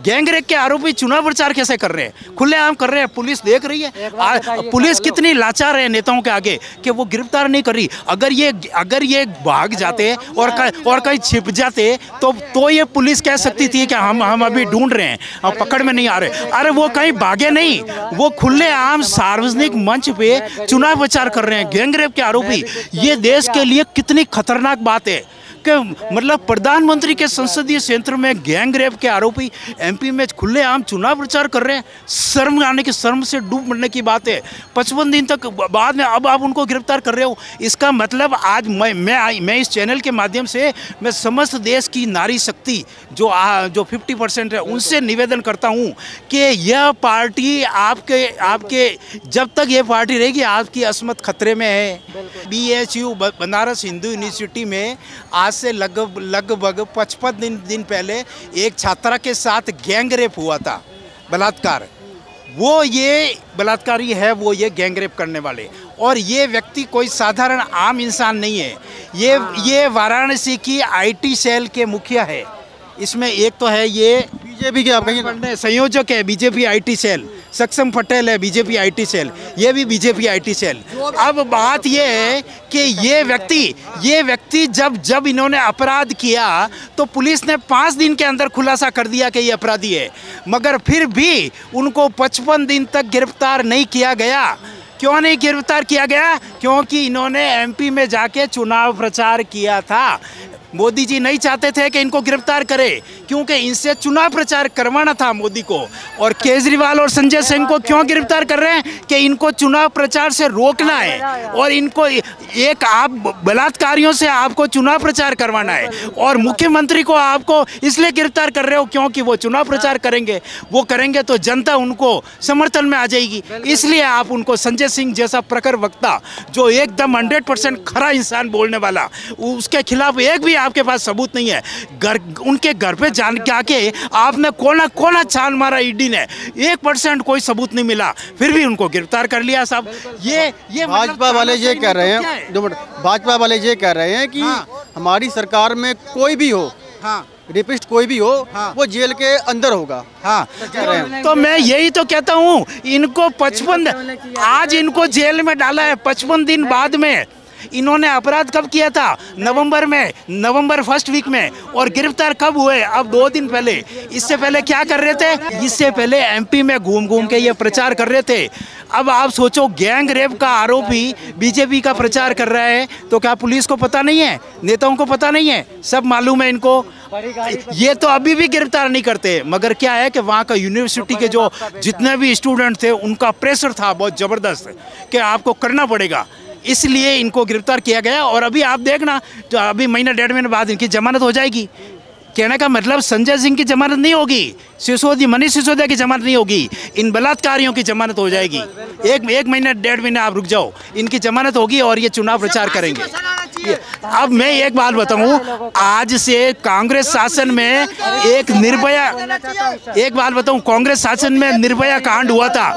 Gangrape के आरोपी चुनाव प्रचार कैसे कर रहे हैं? खुलेआम कर रहे हैं, पुलिस देख रही है। पुलिस कितनी लाचार है नेताओं के आगे कि वो गिरफ्तार नहीं कर रही। अगर ये भाग जाते और कहीं छिप जाते तो ये पुलिस कह सकती थी कि हम अभी ढूंढ रहे हैं, हम पकड़ में नहीं आ रहे। अरे वो कहीं भागे नहीं, वो खुलेआम सार्वजनिक मंच पे चुनाव प्रचार कर रहे हैं गैंगरेप के आरोपी। ये देश के लिए कितनी खतरनाक बात है कि मतलब प्रधानमंत्री के संसदीय क्षेत्र में गैंगरेप के आरोपी एमपी में खुलेआम चुनाव प्रचार कर रहे हैं। शर्म आने की, शर्म से डूब मरने की बात है। 55 दिन तक बाद में अब आप उनको गिरफ्तार कर रहे हो। इसका मतलब आज मैं इस चैनल के माध्यम से मैं समस्त देश की नारी शक्ति जो 50% है उनसे निवेदन करता हूँ कि यह पार्टी आपके जब तक ये पार्टी रहेगी आपकी अस्मत खतरे में है। BHU बनारस हिंदू यूनिवर्सिटी में आज से लगभग 55 दिन पहले एक छात्रा के साथ गैंगरेप हुआ था, बलात्कार। वो ये बलात्कारी है, वो ये गैंगरेप करने वाले। और ये व्यक्ति कोई साधारण आम इंसान नहीं है। ये वाराणसी की IT सेल के मुखिया है। इसमें एक तो है ये बीजेपी के आपका संयोजक है, बीजेपी IT सेल। सक्षम पटेल है, बीजेपी IT सेल। ये भी बीजेपी IT सेल। अब बात ये है कि ये व्यक्ति जब इन्होंने अपराध किया तो पुलिस ने 5 दिन के अंदर खुलासा कर दिया कि ये अपराधी है, मगर फिर भी उनको 55 दिन तक गिरफ्तार नहीं किया गया। क्यों नहीं गिरफ्तार किया गया? क्योंकि इन्होंने MP में जाके चुनाव प्रचार किया था। मोदी जी नहीं चाहते थे कि इनको गिरफ्तार करें, क्योंकि इनसे चुनाव प्रचार करवाना था मोदी को। और केजरीवाल और संजय सिंह को क्यों गिरफ्तार कर रहे हैं? कि इनको चुनाव प्रचार से रोकना है और इनको आप बलात्कारियों से आपको चुनाव प्रचार करवाना है। और मुख्यमंत्री को आपको इसलिए गिरफ्तार कर रहे हो क्योंकि वो चुनाव प्रचार करेंगे। वो करेंगे तो जनता उनको समर्थन में आ जाएगी। इसलिए आप उनको संजय सिंह जैसा प्रखर वक्ता जो एकदम 100% खरा इंसान बोलने वाला, उसके खिलाफ एक भी आपके पास सबूत नहीं है। उनके घर पे जान के आके आपने कोना छान मारा ईडी ने, 1% कोई सबूत नहीं मिला, फिर भी उनको गिरफ्तार कर लिया साहब। ये भाजपा वाले ये कह रहे हैं, भाजपा वाले ये कह रहे हैं कि हमारी सरकार में कोई भी हो, रेपिस्ट कोई भी हो, वो जेल के अंदर होगा। तो मैं यही तो कहता हूँ, इनको 55 आज इनको जेल में डाला है। 55 दिन बाद में इन्होंने अपराध कब किया था? नवंबर फर्स्ट वीक में। और गिरफ्तार कब हुए? अब 2 दिन पहले। इससे पहले क्या कर रहे थे? इससे पहले MP में घूम के ये प्रचार कर रहे थे। अब आप सोचो, गैंग रेप का आरोपी बीजेपी का प्रचार कर रहा है तो क्या पुलिस को पता नहीं है? नेताओं को पता नहीं है? सब मालूम है इनको। ये तो अभी भी गिरफ्तार नहीं करते, मगर क्या है कि वहाँ का यूनिवर्सिटी के जो जितने भी स्टूडेंट थे उनका प्रेशर था बहुत ज़बरदस्त कि आपको करना पड़ेगा, इसलिए इनको गिरफ्तार किया गया। और अभी आप देखना, जो अभी महीना 1.5 महीने बाद इनकी जमानत हो जाएगी। कहने का मतलब संजय सिंह की जमानत नहीं होगी, मनीष सिसोदिया की जमानत नहीं होगी, इन बलात्कारियों की जमानत हो जाएगी। एक महीना 1.5 महीने आप रुक जाओ, इनकी जमानत होगी और ये चुनाव प्रचार करेंगे। अब मैं एक बात बताऊं, आज से कांग्रेस शासन में कांग्रेस शासन में निर्भया कांड हुआ था।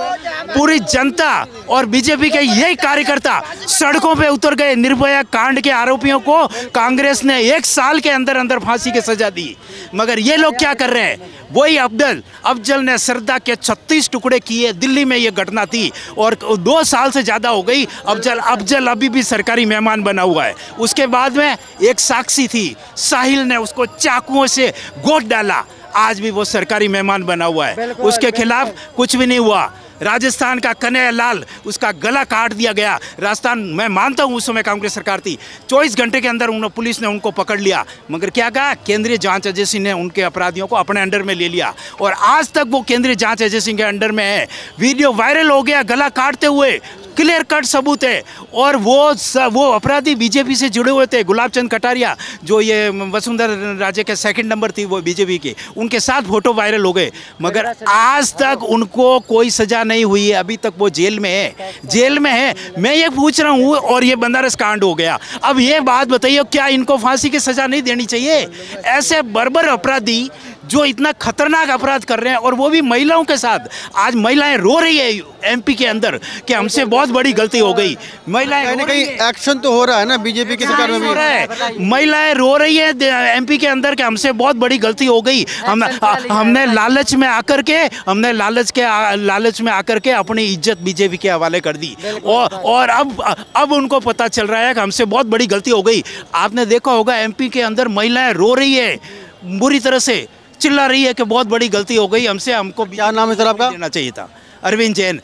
पूरी जनता और बीजेपी के यही कार्यकर्ता सड़कों पे उतर गए। निर्भया कांड के आरोपियों को कांग्रेस ने 1 साल के अंदर फांसी की सजा दी। मगर ये लोग क्या कर रहे हैं? वही अफजल ने श्रद्धा के 36 टुकड़े किए। दिल्ली में ये घटना थी और 2 साल से ज़्यादा हो गई। अफजल अभी भी सरकारी मेहमान बना हुआ है। उसके बाद में एक साक्षी थी, साहिल ने उसको चाकुओं से गोद डाला, आज भी वो सरकारी मेहमान बना हुआ है। उसके खिलाफ कुछ भी नहीं हुआ। राजस्थान का कन्हैया लाल, उसका गला काट दिया गया। राजस्थान, मैं मानता हूँ उस समय कांग्रेस सरकार थी, 24 घंटे के अंदर पुलिस ने उनको पकड़ लिया, मगर क्या कहा? केंद्रीय जांच एजेंसी ने उनके अपराधियों को अपने अंडर में ले लिया और आज तक वो केंद्रीय जांच एजेंसी के अंडर में है। वीडियो वायरल हो गया गला काटते हुए, क्लियर कट सबूत है। और वो अपराधी बीजेपी से जुड़े हुए थे। गुलाब चंद कटारिया, जो ये वसुंधरा राजे के 2nd नंबर थी, वो बीजेपी के, उनके साथ फोटो वायरल हो गए, मगर आज तक उनको कोई सजा नहीं हुई है। अभी तक वो जेल में है। मैं ये पूछ रहा हूँ, और ये बनारस कांड हो गया। अब ये बात बताइए, क्या इनको फांसी की सजा नहीं देनी चाहिए? ऐसे बर्बर अपराधी जो इतना खतरनाक अपराध कर रहे हैं, और वो भी महिलाओं के साथ। आज महिलाएं रो रही है एमपी के अंदर कि हमसे बहुत बड़ी गलती हो गई। महिलाएं कहीं ना कहीं एक्शन तो हो रहा है ना बीजेपी की सरकार में भी। हो रहा है, महिलाएं रो रही है एमपी के अंदर कि हमसे बहुत बड़ी गलती हो गई। हमने लालच में आकर के अपनी इज्जत बीजेपी के हवाले कर दी, और अब उनको पता चल रहा है कि हमसे बहुत बड़ी गलती हो गई। आपने देखा होगा एमपी के अंदर महिलाएं रो रही है, बुरी तरह से चिल्ला रही है कि बहुत बड़ी गलती हो गई हमसे, हमको क्या नाम है सर आपका? देना चाहिए था। अरविंद जैन।